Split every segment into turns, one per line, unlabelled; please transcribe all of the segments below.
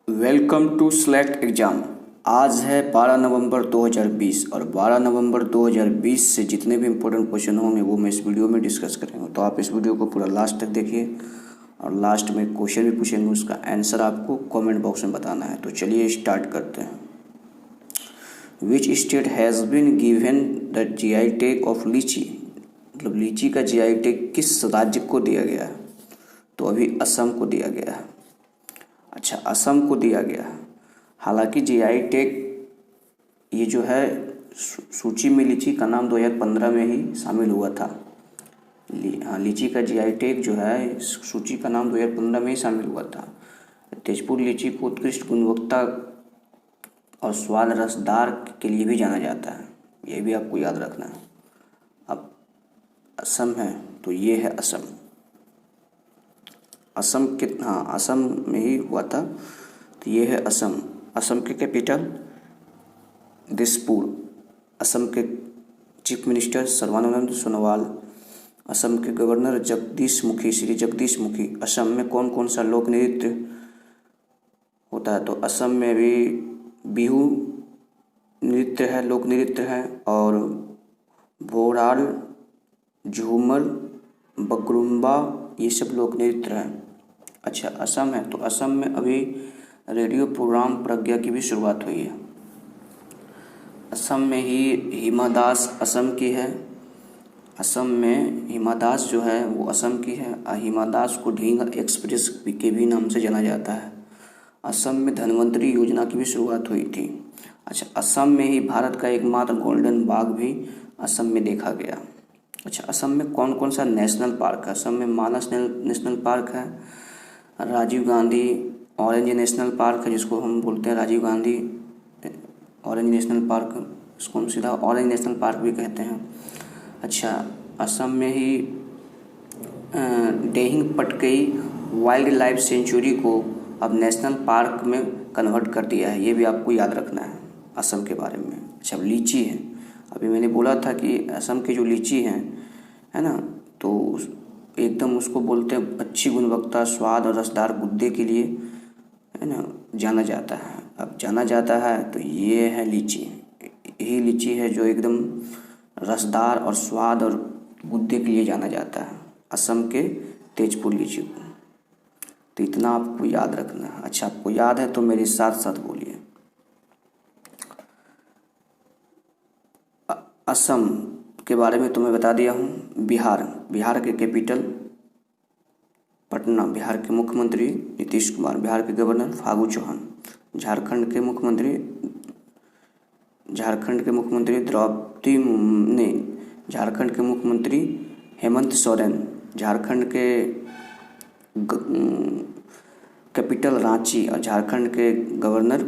Welcome to select exam. आज है 12 नवंबर 2020 और 12 नवंबर 2020 से जितने भी इम्पोर्टेंट क्वेश्चन होंगे वो मैं इस वीडियो में डिस्कस करेंगे। तो आप इस वीडियो को पूरा लास्ट तक देखिए और लास्ट में क्वेश्चन भी पूछेंगे, उसका आंसर आपको कमेंट बॉक्स में बताना है। तो चलिए स्टार्ट करते हैं। Which state has been given the GI tag of litchi, मतलब लीची का जीआई टैग किस राज्य को दिया गया है? तो अभी असम को दिया गया है। अच्छा, असम को दिया गया है। हालांकि जीआई टैग ये जो है सूची में लीची का नाम 2015 में ही शामिल हुआ था। लीची का जीआई टैग जो है सूची का नाम 2015 में ही शामिल हुआ था। तेजपुर लीची को उत्कृष्ट गुणवत्ता और स्वाद रसदार के लिए भी जाना जाता है, ये भी आपको याद रखना है। अब असम है तो ये है असम। असम के असम में ही हुआ था, तो ये है असम। असम के कैपिटल दिसपुर। असम के चीफ मिनिस्टर सर्बानंद सोनोवाल। असम के गवर्नर जगदीश मुखी, श्री जगदीश मुखी। असम में कौन कौन सा लोक नृत्य होता है? तो असम में भी बिहू नृत्य है, लोक नृत्य है, और भोराल, झूमर, बगरुम्बा, ये सब लोक नृत्य हैं। अच्छा, असम है तो असम में अभी रेडियो प्रोग्राम प्रज्ञा की भी शुरुआत हुई है। असम में ही हिमा दास असम की है। असम में हिमा दास जो है वो असम की है। हिमा दास को ढींग एक्सप्रेस के भी नाम से जाना जाता है। असम में धन्वंतरी योजना की भी शुरुआत हुई थी। अच्छा, असम में ही भारत का एकमात्र गोल्डन बाघ भी असम में देखा गया। अच्छा, असम में कौन कौन सा नेशनल पार्क है? असम में मानस नेशनल पार्क है, Rajiv Gandhi orange national park है जिसको हम बोलते हैं Rajiv Gandhi orange national park, इसको हम सीधा ऑरेंज नेशनल पार्क भी कहते हैं। अच्छा, असम में ही डेहिंग पटकई वाइल्ड लाइफ सेंचुरी को अब नेशनल पार्क में कन्वर्ट कर दिया है, ये भी आपको याद रखना है असम के बारे में। अच्छा, लीची है, अभी मैंने बोला था कि असम की जो लीची है ना, तो एकदम उसको बोलते हैं अच्छी गुणवत्ता, स्वाद और रसदार गुद्दे के लिए, है ना, जाना जाता है। अब जाना जाता है तो ये है लीची, यही लीची है जो एकदम रसदार और स्वाद और गुद्दे के लिए जाना जाता है, असम के तेजपुर लीची को। तो इतना आपको याद रखना है। अच्छा, आपको याद है तो मेरे साथ साथ बोलिए। असम के बारे में तो मैं बता दिया हूँ। बिहार के कैपिटल पटना। बिहार के मुख्यमंत्री नीतीश कुमार। बिहार के गवर्नर फागू चौहान। झारखंड के मुख्यमंत्री झारखंड के मुख्यमंत्री हेमंत सोरेन। झारखंड के कैपिटल रांची और झारखंड के गवर्नर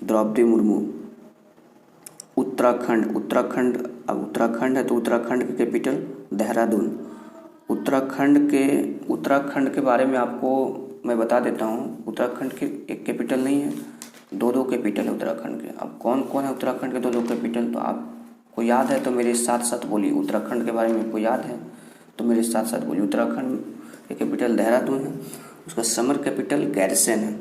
द्रौपदी मुर्मू। उत्तराखंड है तो उत्तराखंड के कैपिटल देहरादून। उत्तराखंड के बारे में आपको मैं बता देता हूँ। उत्तराखंड के एक कैपिटल नहीं है, दो कैपिटल है उत्तराखंड के। अब कौन कौन है उत्तराखंड के दो कैपिटल? तो आपको याद है तो मेरे साथ साथ बोलिए। उत्तराखंड के बारे में आपको याद है तो मेरे साथ साथ बोलिए। उत्तराखंड के कैपिटल देहरादून है, उसका समर कैपिटल गैरसैंण है।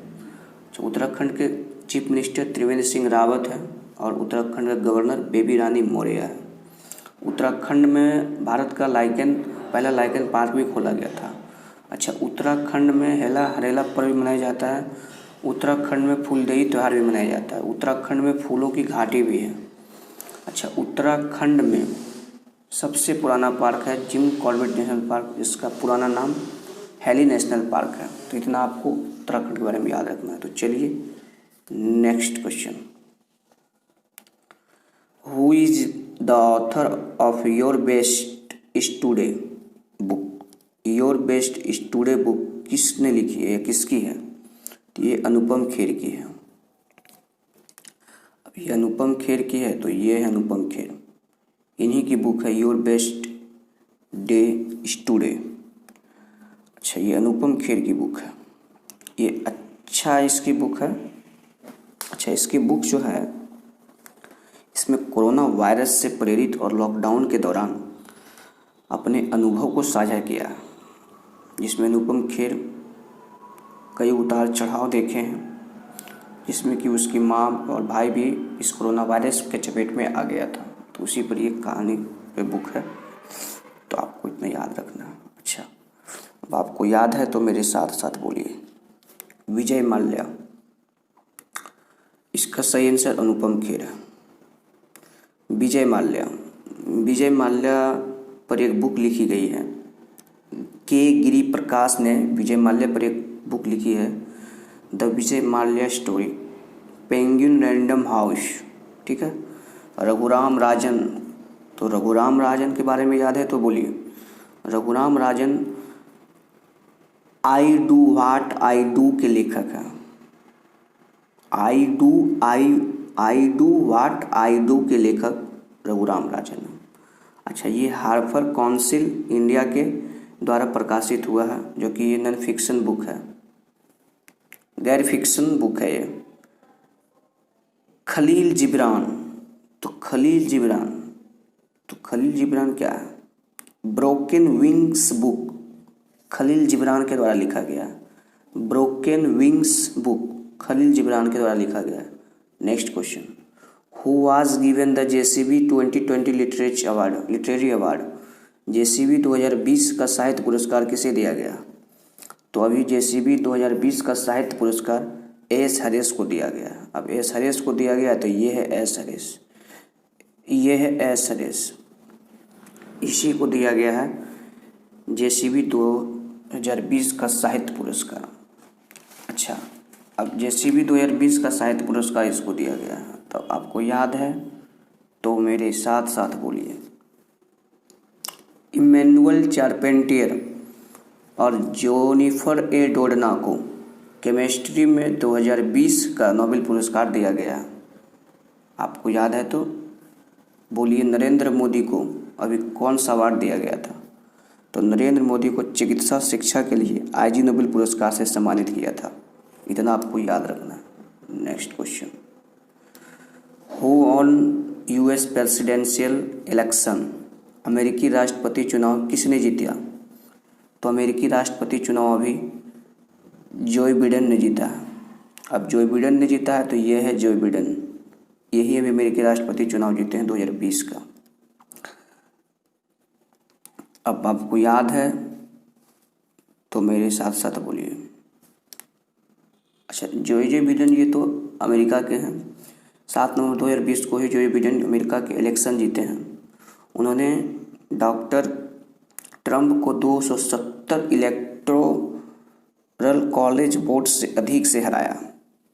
तो उत्तराखंड के चीफ मिनिस्टर त्रिवेंद्र सिंह रावत है और उत्तराखंड का गवर्नर बेबी रानी मौर्य है। उत्तराखंड में भारत का पहला लाइकेन पार्क भी खोला गया था। अच्छा, उत्तराखंड में हेला हरेला पर्व भी मनाया जाता है। उत्तराखंड में फूलदेई त्यौहार भी मनाया जाता है। उत्तराखंड में फूलों की घाटी भी है। अच्छा, उत्तराखंड में सबसे पुराना पार्क है जिम कॉर्बेट नेशनल पार्क, जिसका पुराना नाम हेली नेशनल पार्क है। तो इतना आपको उत्तराखंड के बारे में याद रखना है। तो चलिए next question. Who is the author of your best study book? Your best study book किसने लिखी है, किसकी है? तो ये अनुपम खेर की है। अब ये अनुपम खेर की है तो ये है अनुपम खेर, इन्हीं की बुक है योर बेस्ट डे स्टूडे। अच्छा, ये अनुपम खेर की बुक है, ये अच्छा इसकी बुक है। अच्छा, इसकी बुक जो है इसमें कोरोना वायरस से प्रेरित और लॉकडाउन के दौरान अपने अनुभव को साझा किया, जिसमें अनुपम खेर कई उतार चढ़ाव देखे हैं जिसमें कि उसकी माँ और भाई भी इस कोरोना वायरस के चपेट में आ गया था। तो उसी पर ये कहानी पे बुक है, तो आपको इतना याद रखना। अच्छा, अब आपको याद है तो मेरे साथ साथ बोलिए। विजय माल्या, इसका सही आंसर अनुपम खेर है। विजय माल्या, विजय माल्या पर एक बुक लिखी गई है। के गिरी प्रकाश ने विजय माल्या पर एक बुक लिखी है, the Vijay Mallya story, penguin random house, ठीक है। रघुराम राजन, तो रघुराम राजन के बारे में याद है तो बोलिए। Raghuram Rajan I do what I do के लेखक हैं। I do what I do के लेखक रघुराम राजन हैं। अच्छा, ये हार्पर काउंसिल इंडिया के द्वारा प्रकाशित हुआ है, जो कि ये नॉन फिक्शन बुक है, गैर फिक्शन बुक है ये। खलील जिब्रान, तो खलील जिब्रान क्या है? Broken wings book Kahlil Gibran के द्वारा लिखा गया है। Broken wings book Kahlil Gibran के द्वारा लिखा गया है। Next question, who was given the JCB 2020 literary award? JCB 2020 का साहित्य पुरस्कार किसे दिया गया? तो अभी जेसीबी 2020 का साहित्य पुरस्कार एस हरेश को दिया गया। अब एस हरेश को दिया गया तो ये है एस हरेश, ये है एस हरेश, इसी को दिया गया है जेसीबी 2020 का साहित्य पुरस्कार। अच्छा, अब जेसीबी 2020 का साहित्य पुरस्कार इसको दिया गया है, तो आपको याद है तो मेरे साथ साथ बोलिए। इमैनुअल चार्पेंटियर और जोनिफर ए डोडना को केमिस्ट्री में 2020 का नोबेल पुरस्कार दिया गया। आपको याद है तो बोलिए। नरेंद्र मोदी को अभी कौन सा अवार्ड दिया गया था? तो नरेंद्र मोदी को चिकित्सा शिक्षा के लिए आईजी नोबेल पुरस्कार से सम्मानित किया था। इतना आपको याद रखना। Next question, who on US presidential election? अमेरिकी राष्ट्रपति चुनाव किसने जीता? तो अमेरिकी राष्ट्रपति चुनाव अभी जो बिडेन ने जीता है। अब जो बिडेन ने जीता है तो ये है जो बिडेन, यही अभी अमेरिकी राष्ट्रपति चुनाव जीते हैं 2020 का। अब आपको याद है तो मेरे साथ साथ बोलिए। अच्छा, जो बिडेन ये तो अमेरिका के हैं। 7 नवंबर 2020 को ही जो बिडेन अमेरिका के इलेक्शन जीते हैं। उन्होंने डॉक्टर ट्रंप को 270 इलेक्टोरल कॉलेज वोट से अधिक से हराया।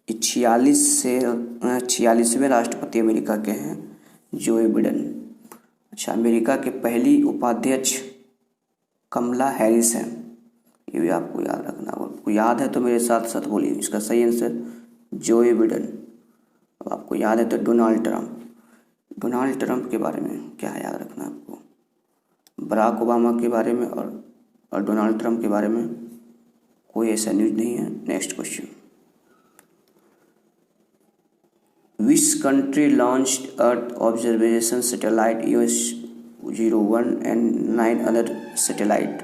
46वें राष्ट्रपति अमेरिका के हैं जो बिडेन। अच्छा, अमेरिका के पहली उपाध्यक्ष कमला हैरिस हैं, ये भी आपको याद रखना। आपको याद है तो मेरे साथ साथ बोलिए। इसका सही आंसर जो बिडेन। अब आपको याद है तो डोनाल्ड ट्रंप के बारे में क्या याद रखना आपको? बराक ओबामा के बारे में और डोनाल्ड ट्रंप के बारे में कोई ऐसा न्यूज़ नहीं है। Next question, which country launched earth observation satellite EOS-01 and 9 other satellite?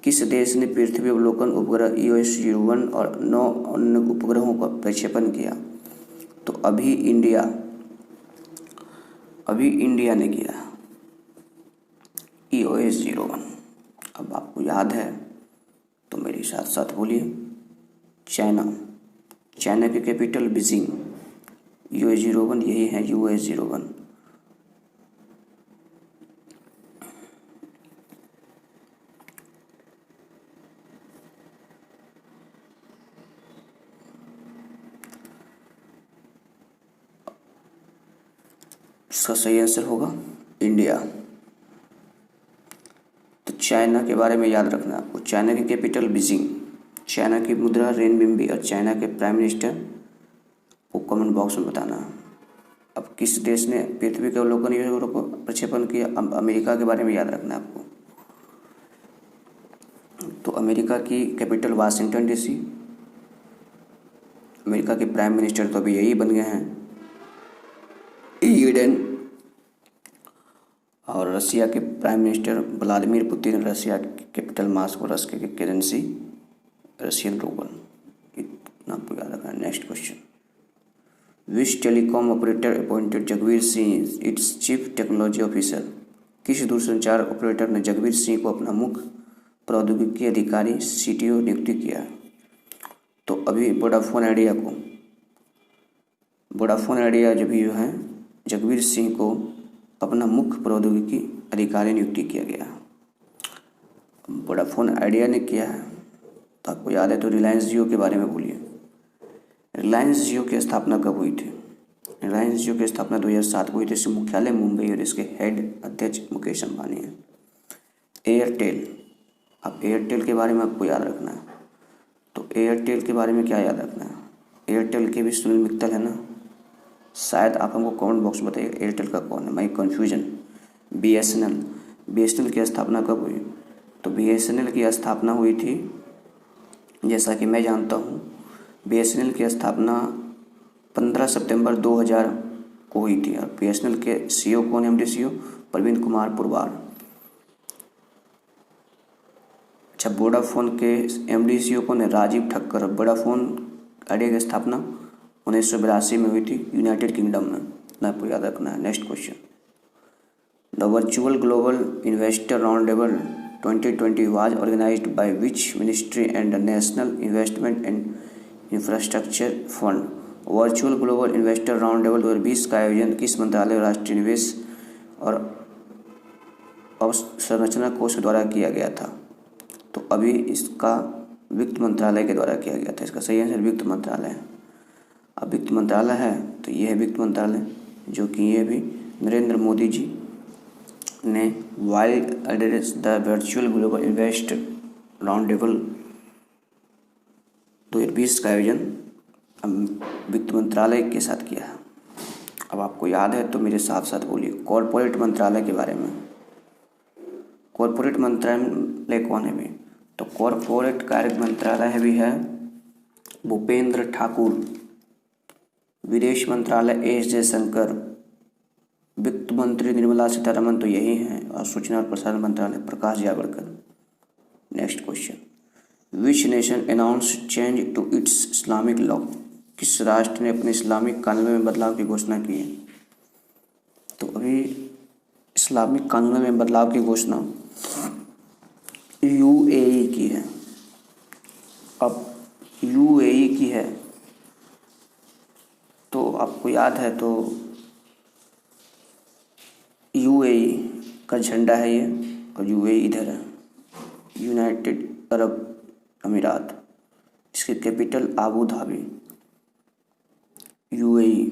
किस देश ने पृथ्वी अवलोकन उपग्रह EOS-01 और 9 अन्य उपग्रहों का प्रक्षेपण किया? तो अभी इंडिया ने किया EOS-01। अब आपको याद है तो मेरे साथ साथ बोलिए। चाइना की कैपिटल बीजिंग, EOS-01 यही है US-01। इसका सही आंसर होगा इंडिया। तो चाइना के बारे में याद रखना आपको। चाइना की कैपिटल बीजिंग, चाइना की मुद्रा रेनबिंबी और चाइना के प्राइम मिनिस्टर को कमेंट बॉक्स में बताना। अब किस देश ने पृथ्वी के अवलोकन को प्रक्षेपण किया? अमेरिका के बारे में याद रखना आपको। तो अमेरिका की कैपिटल वाशिंगटन DC। अमेरिका के प्राइम मिनिस्टर तो अभी यही बन गए हैं ईडेन। और रसिया के प्राइम मिनिस्टर व्लादिमीर पुतिन। रसिया की कैपिटल मॉस्को, रशिया की करेंसी रशियन रूबल। इतना आपको याद रखना है। Next question, which telecom operator appointed Jagveer Singh it's chief technology officer. किस दूरसंचार ऑपरेटर ने जगवीर सिंह को अपना मुख्य प्रौद्योगिकी अधिकारी CTO नियुक्त किया? तो अभी वोडाफोन आइडिया जब जो है जगवीर सिंह को अपना मुख्य प्रौद्योगिकी अधिकारी नियुक्ति किया गया। वोडाफोन आइडिया ने किया है, तो आपको याद है तो रिलायंस जियो के बारे में बोलिए। रिलायंस जियो की स्थापना कब हुई थी? रिलायंस जियो की स्थापना 2007 को हुई थी। इसके मुख्यालय मुंबई और इसके हेड अध्यक्ष मुकेश अंबानी हैं। एयरटेल, अब एयरटेल के बारे में आपको याद रखना है। तो एयरटेल के बारे में क्या याद रखना है? एयरटेल के भी सुनील मित्तल है ना, शायद आप हमको कमेंट बॉक्स में बताइए एयरटेल का कौन है, माई कन्फ्यूजन। BSNL की स्थापना कब हुई? तो BSNL की स्थापना हुई थी, जैसा कि मैं जानता हूँ, BSNL की स्थापना 15 सितंबर 2000 को हुई थी। और BSNL के CEO कौन है? MD CEO Praveen Kumar Purwar. अच्छा, वोडाफोन के MD CEO कौन है? राजीव ठक्कर। वोडाफोन आइडिया की स्थापना 1982 में हुई थी यूनाइटेड किंगडम में, ना आपको याद रखना है। Next question, the virtual global investor round table 2020 was organised by which ministry and the national investment and infrastructure fund. Virtual global investor round table 2020 का आयोजन किस मंत्रालय, राष्ट्रीय निवेश और अवसंरचना कोष के द्वारा किया गया था? तो अभी इसका वित्त मंत्रालय के द्वारा किया गया था। इसका सही आंसर वित्त मंत्रालय है। अब वित्त मंत्रालय है तो ये है वित्त मंत्रालय, जो कि ये भी नरेंद्र मोदी जी ने wild address the virtual global invest round table 2020 का आयोजन वित्त मंत्रालय के साथ किया है। अब आपको याद है तो मेरे साथ साथ बोलिए कॉरपोरेट मंत्रालय के बारे में। कॉरपोरेट मंत्रालय कौन है भी? तो कॉरपोरेट कार्य मंत्रालय भी है भूपेंद्र ठाकुर। विदेश मंत्रालय एस जयशंकर। वित्त मंत्री निर्मला सीतारमण तो यही हैं। और सूचना और प्रसारण मंत्रालय Prakash Javadekar. Next question, which nation announce change to its Islamic law. किस राष्ट्र ने अपने इस्लामिक कानूनों में बदलाव की घोषणा की है? तो अभी इस्लामिक कानूनों में बदलाव की घोषणा UAE की है। अब UAE की है तो आपको याद है तो UAE का झंडा है ये, और UAE इधर है, यूनाइटेड अरब अमीरात। इसकी कैपिटल आबू धाबी। UAE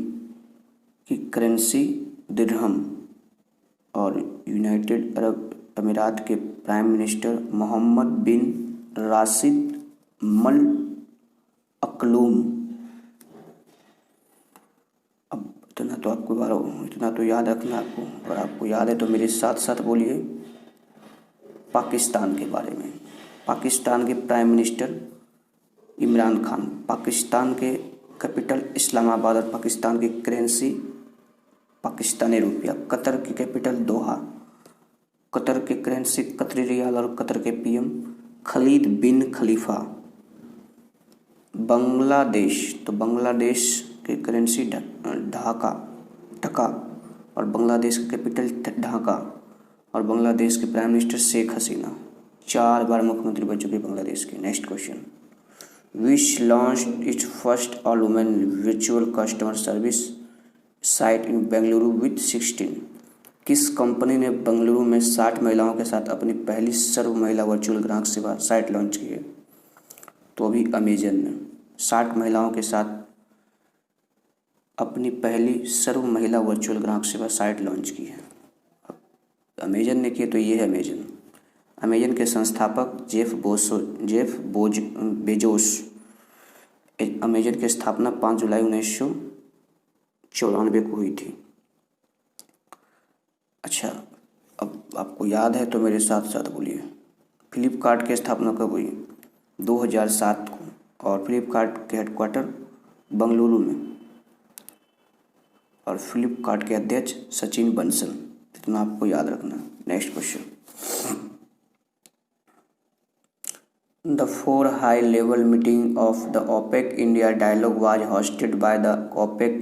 की करेंसी दिरहम और यूनाइटेड अरब अमीरात के प्राइम मिनिस्टर मोहम्मद बिन राशिद मल अकलूम। अब इतना तो आपको इतना तो याद रखना आपको, और आपको याद है तो मेरे साथ साथ बोलिए पाकिस्तान के बारे में। पाकिस्तान के प्राइम मिनिस्टर इमरान खान। पाकिस्तान के कैपिटल इस्लामाबाद और पाकिस्तान की करेंसी पाकिस्तानी रुपया। कतर की कैपिटल दोहा। कतर की करेंसी कतरी रियाल और कतर के PM खलीद बिन खलीफा। बांग्लादेश, तो बांग्लादेश की करेंसी ढाका और बांग्लादेश की कैपिटल ढाका और बांग्लादेश के प्राइम मिनिस्टर शेख हसीना। 4 बार मुख्यमंत्री बन चुके बांग्लादेश के। Next question, which launched it's first all women virtual customer service site in Bengaluru with 16। किस कंपनी ने बेंगलुरु में 60 महिलाओं के साथ अपनी पहली सर्व महिला वर्चुअल ग्राहक सेवा साइट लॉन्च की है? तो अभी अमेजन ने 60 महिलाओं के साथ अपनी पहली सर्व महिला वर्चुअल ग्राहक सेवा साइट लॉन्च की है। अमेजन ने की, तो ये है अमेजन। अमेजन के संस्थापक जेफ बेजोस। अमेजन की स्थापना 5 जुलाई 1994 को हुई थी। अच्छा, अब आपको याद है तो मेरे साथ साथ बोलिए फ्लिपकार्ट की स्थापना कब हुई? 2007 को, और फ्लिपकार्ट के हेडक्वार्टर बंगलुरु में, और फ्लिपकार्ट के अध्यक्ष सचिन बंसल। इतना आपको याद रखना। Next question, the 4 high level meeting of the OPEC India dialogue was hosted by the OPEC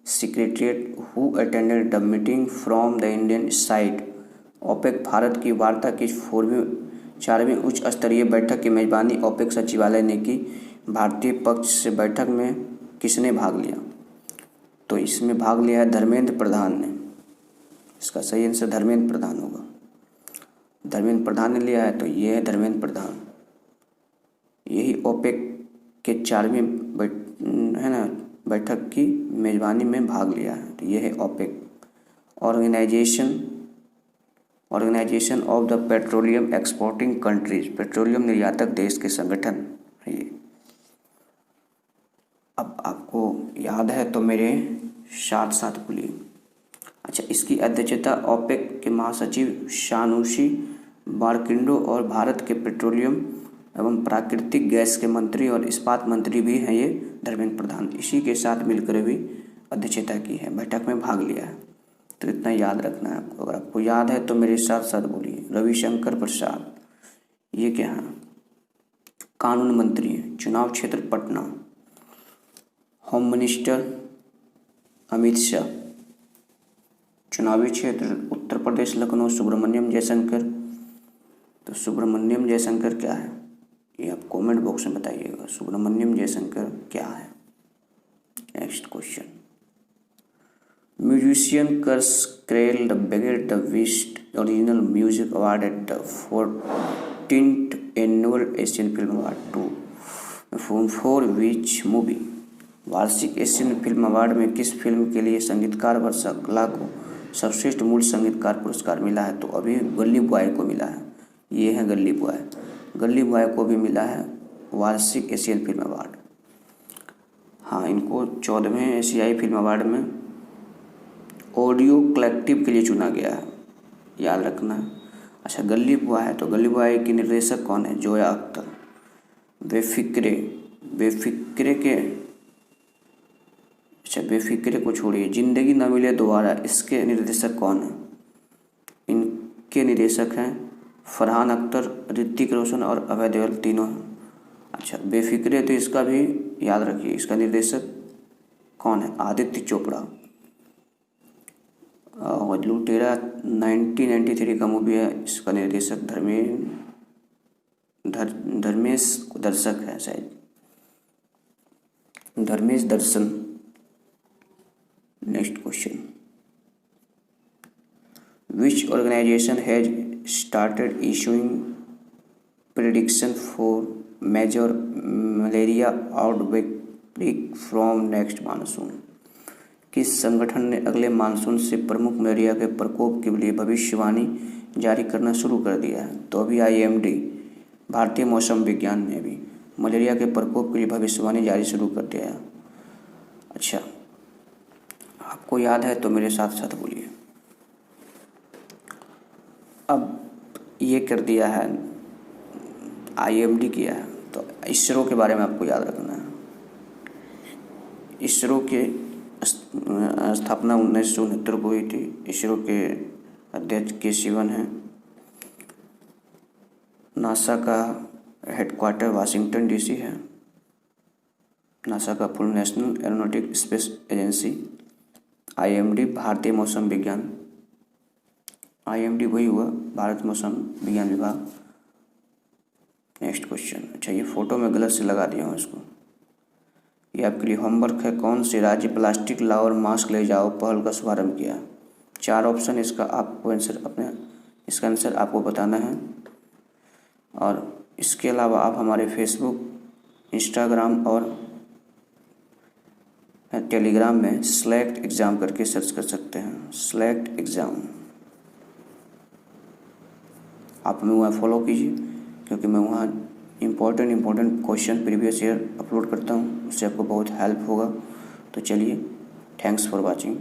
secretariat who attended the meeting from the Indian side. OPEC Bharat की वार्ता की 4वीं उच्च स्तरीय बैठक की मेजबानी ओपेक सचिवालय ने की। भारतीय पक्ष से बैठक में किसने भाग लिया? तो इसमें भाग लिया है धर्मेंद्र प्रधान ने। इसका सही आंसर धर्मेंद्र प्रधान होगा। धर्मेंद्र प्रधान ने लिया है, तो ये है धर्मेंद्र प्रधान। यही ओपेक के 4वीं बैठक की मेजबानी में भाग लिया है, तो ये है OPEC. Organisation of the petroleum exporting countries, petroleum निर्यातक देश के संगठन है ये। अब आपको याद है तो मेरे साथ साथ बोलिए। अच्छा, इसकी अध्यक्षता ओपेक के महासचिव शानुशी बारकिंडो और भारत के पेट्रोलियम एवं प्राकृतिक गैस के मंत्री और इस्पात मंत्री भी हैं ये धर्मेंद्र प्रधान। इसी के साथ मिलकर भी अध्यक्षता की है, बैठक में भाग लिया है। तो इतना याद रखना है आपको। अगर आपको याद है तो मेरे साथ साथ बोलिए। रविशंकर प्रसाद, ये क्या है? कानून मंत्री हैं। चुनाव क्षेत्र पटना। Home minister Amit Shah. चुनावी क्षेत्र उत्तर प्रदेश लखनऊ सुब्रमण्यम जयशंकर। तो सुब्रमण्यम जयशंकर क्या है ये आप कमेंट बॉक्स में बताइएगा। सुब्रमण्यम जयशंकर क्या है? Next question. Musician Kars Krel the bagged the best original music award at the 14th annual Asian film award for which movie. वार्षिक एशियन फिल्म अवार्ड में किस फिल्म के लिए संगीतकार वर्ष कला को सर्वश्रेष्ठ मूल संगीतकार पुरस्कार मिला है? तो अभी गली बॉय को मिला है। ये है गली बॉय। गली बॉय को भी मिला है वार्षिक एशियन फिल्म अवार्ड। हाँ, इनको 14वें एशियाई फिल्म अवार्ड में ऑडियो कलेक्टिव के लिए चुना गया है, याद रखना है। अच्छा, गली बॉय है तो गली बॉय की निर्देशक कौन है? जोया अख्तर। बेफिक्रे को छोड़िए, जिंदगी न मिले दोबारा, इसके निर्देशक कौन है? इनके निर्देशक हैं फरहान अख्तर, ऋतिक रोशन और अभय देओल, तीनों हैं। अच्छा, बेफिक्रे तो इसका भी याद रखिए, इसका निर्देशक कौन है? आदित्य चोपड़ा। और लुटेरा 1993 का मूवी है, इसका निर्देशक धर्मेश दर्शक है शायद, Dharmesh Darshan. Next question. Which organisation has started issuing prediction for major malaria outbreak from next monsoon. किस संगठन ने अगले मानसून से प्रमुख मलेरिया के प्रकोप के लिए भविष्यवाणी जारी करना शुरू कर दिया है? तो अभी IMD भारतीय मौसम विज्ञान ने भी मलेरिया के प्रकोप के लिए भविष्यवाणी जारी शुरू कर दिया है। अच्छा, आपको याद है तो मेरे साथ साथ बोलिए। अब ये कर दिया है IMD किया है, तो इसरो के बारे में आपको याद रखना है। इसरो के स्थापना 1969 को हुई थी। इसरो के अध्यक्ष के शिवन हैं। नासा का हेडक्वार्टर वाशिंगटन DC है। नासा का full national aeronautic space agency. IMD भारतीय मौसम विज्ञान, IMD वही हुआ भारत मौसम विज्ञान विभाग। Next question. अच्छा, ये फोटो में गलत से लगा दिया हूँ इसको, ये आपके लिए होमवर्क है। कौन से राज्य प्लास्टिक लाओ और मास्क ले जाओ पहल का शुभारंभ किया? 4 ऑप्शन, इसका आंसर आपको बताना है। और इसके अलावा आप हमारे फेसबुक, इंस्टाग्राम और टेलीग्राम में सेलेक्ट एग्ज़ाम करके सर्च कर सकते हैं। सेलेक्ट एग्ज़ाम आप हमें वहाँ फॉलो कीजिए, क्योंकि मैं वहाँ important question previous year upload करता हूँ, उससे आपको बहुत हेल्प होगा। तो चलिए, थैंक्स फॉर वॉचिंग।